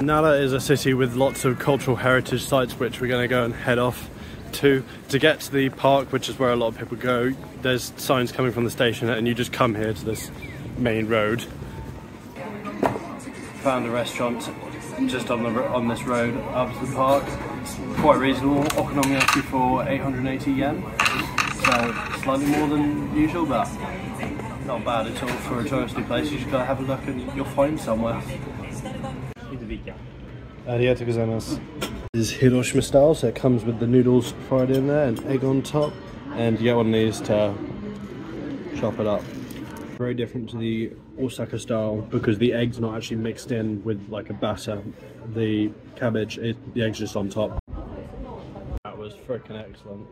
Nara is a city with lots of cultural heritage sites which we're going to go and head off to. To get to the park, which is where a lot of people go, there's signs coming from the station and you just come here to this main road. Found a restaurant just on this road up to the park. It's quite reasonable, okonomiyaki for 880 yen, so slightly more than usual, but not bad at all for a touristy place. You just gotta have a look and you'll find somewhere. Arigatou gozaimasu. This is Hiroshima style, so it comes with the noodles fried in there and egg on top, and you get one of these to chop it up. Very different to the Osaka style because the egg's not actually mixed in with like a batter. The cabbage, the egg's just on top. That was freaking excellent.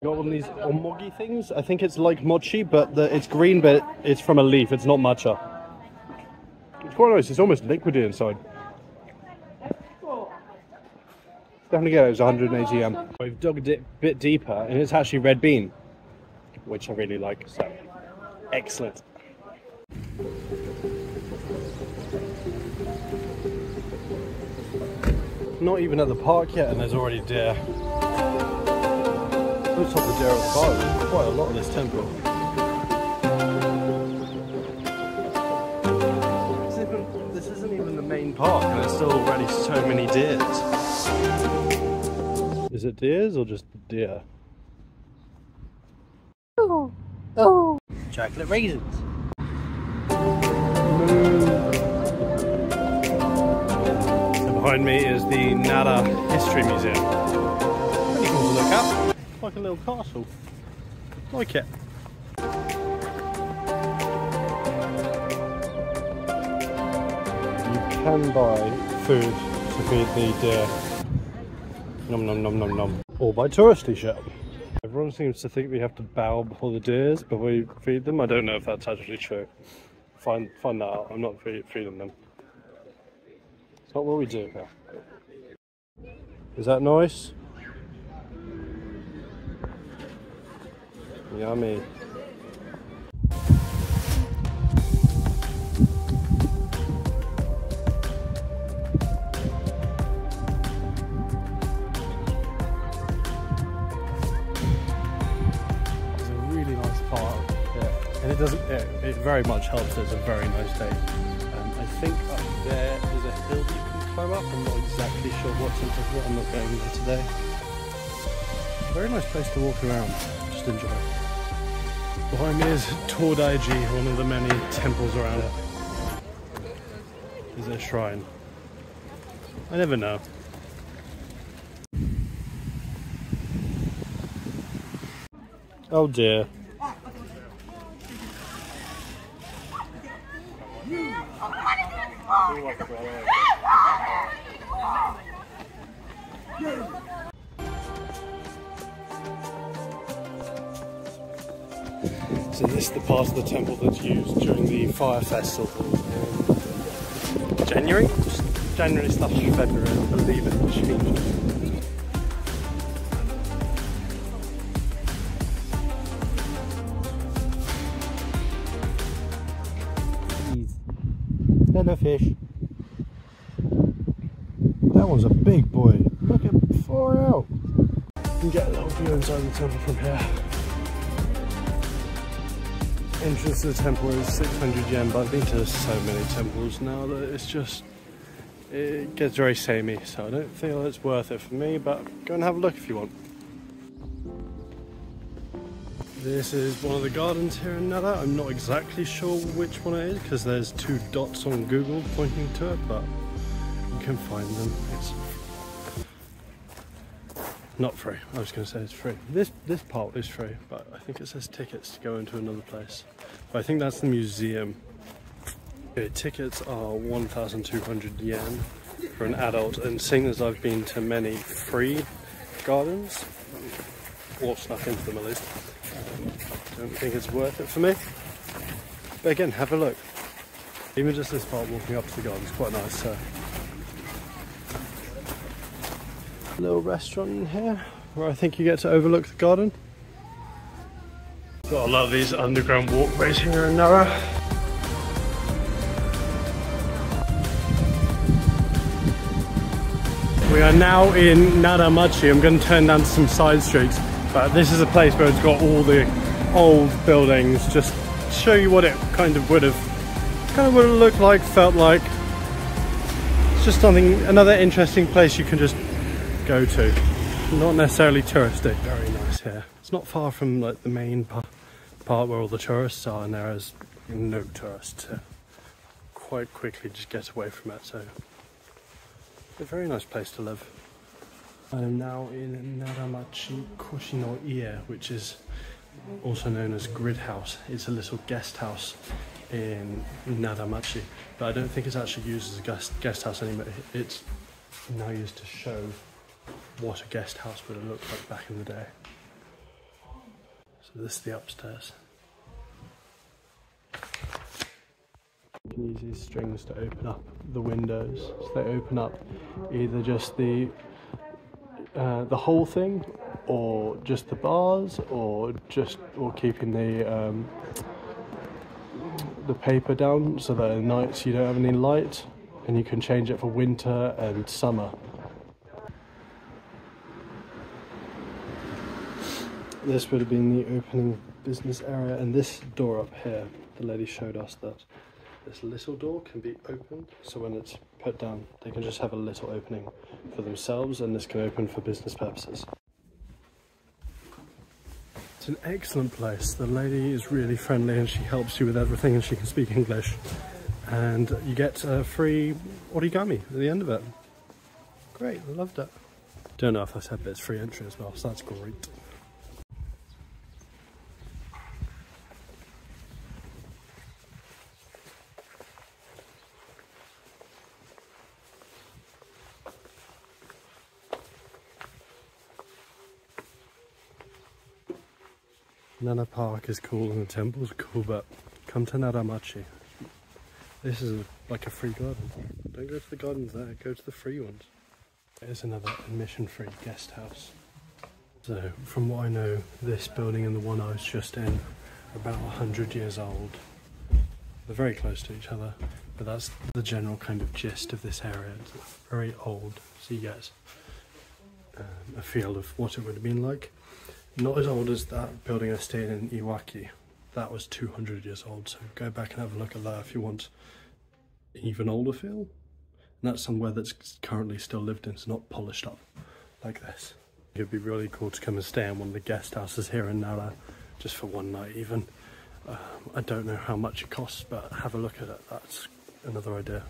Got one of these omogi things. I think it's like mochi, but it's green, but it's from a leaf. It's not matcha. It's quite nice. It's almost liquidy inside. Definitely get it. It's 180 yen. We've dug it a bit deeper, and it's actually red bean, which I really like. So excellent. Not even at the park yet, and there's already deer. Looks like the deer at the park. There's quite a lot of this temple. This isn't even the main park, and there's still already so many deers. Is it deers or just deer? Oh, oh. Chocolate raisins. So behind me is the Nara History Museum. Pretty cool to look at. Like a little castle. Like it. You can buy food to feed the deer. Nom nom nom nom nom. Or buy touristy shit. Everyone seems to think we have to bow before the deers before we feed them. I don't know if that's actually true. Find that out. I'm not feeding them. It's not what we do here. Is that nice? Yummy. It's a really nice park, yeah. And it very much helps. It's a very nice day. I think up there is a hill you can climb up. I'm not exactly sure what's on top of it. I'm not going there today. Very nice place to walk around. Just enjoy. Behind me is Todaiji, one of the many temples around it. Is there a shrine? I never know. Oh dear. So this is the part of the temple that's used during the fire festival in January? January/February, I believe it changed. Hello fish. That one's a big boy. Look at far out. You can get a little view inside the temple from here. Entrance to the temple is 600 yen, but I've been to so many temples now that it gets very samey, so I don't feel it's worth it for me, but go and have a look if you want. This is one of the gardens here in Nara. I'm not exactly sure which one it is because there's two dots on Google pointing to it, but you can find them. It's not free. I was going to say it's free. This part is free, but I think it says tickets to go into another place. But I think that's the museum. Okay, tickets are 1,200 yen, for an adult, and seeing as I've been to many free gardens, or snuck into them at least, don't think it's worth it for me. But again, have a look. Even just this part walking up to the garden is quite nice. So. Little restaurant in here where I think you get to overlook the garden. Gotta love these underground walkways here in Nara. We are now in Nara. I'm going to turn down to some side streets, but this is a place where it's got all the old buildings, just to show you what it kind of would have looked like, felt like. It's just something, another interesting place you can just go to, not necessarily touristy. Very nice here. It's not far from like the main part where all the tourists are, and there is no tourists here. Quite quickly just get away from it, so a very nice place to live. I am now in Naramachi Koshino Ie, which is also known as Grid House. It's a little guest house in Naramachi, but I don't think it's actually used as a guest house anymore. It's now used to show what a guest house would have looked like back in the day. So this is the upstairs. You can use these strings to open up the windows. So they open up either just the whole thing, or just the bars, or keeping the paper down so that at nights you don't have any light, and you can change it for winter and summer. This would have been the opening business area, and this door up here, the lady showed us that this little door can be opened, so when it's put down they can just have a little opening for themselves, and this can open for business purposes. It's an excellent place. The lady is really friendly and she helps you with everything, and she can speak English, and you get a free origami at the end of it. Great, I loved it. Don't know if I said, but it's free entry as well, so that's great. Nana Park is cool and the temples are cool, but come to Naramachi. This is like a free garden. Don't go to the gardens there, go to the free ones. There's another admission-free guest house. So from what I know, this building and the one I was just in are about 100 years old. They're very close to each other, but that's the general kind of gist of this area. It's very old, so you get a feel of what it would have been like. Not as old as that building I stayed in Iwaki. That was 200 years old, so go back and have a look at that if you want an even older feel. And that's somewhere that's currently still lived in, it's not polished up like this. It'd be really cool to come and stay in one of the guest houses here in Nara, just for one night even. I don't know how much it costs, but have a look at it, that's another idea.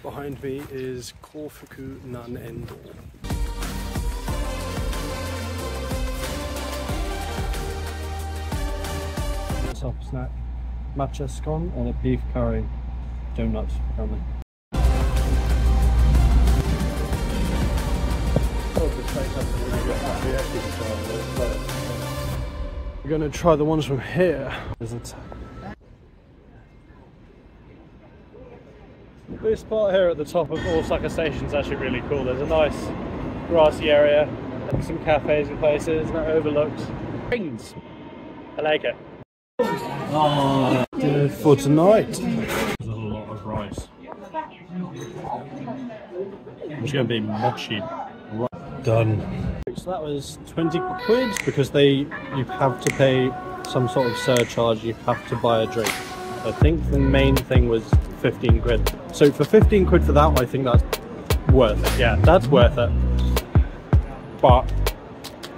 Behind me is Kofuku Nan Endo. Top snack, matcha scone and a beef curry donuts apparently. We're going to try the ones from here. This part here at the top of Osaka Station is actually really cool. There's a nice grassy area and some cafes and places, and it overlooks things. I like it. Dinner for tonight. There's a lot of rice. It's going to be mochi. Done. So that was 20 quid because you have to pay some sort of surcharge. You have to buy a drink. I think the main thing was 15 quid. So for 15 quid for that, I think that's worth it. Yeah, that's worth it. But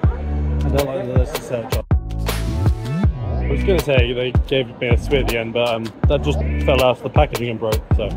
I don't like that there's a surcharge. I was going to say they gave me a sweet at the end, but that just fell off the packaging and broke, so.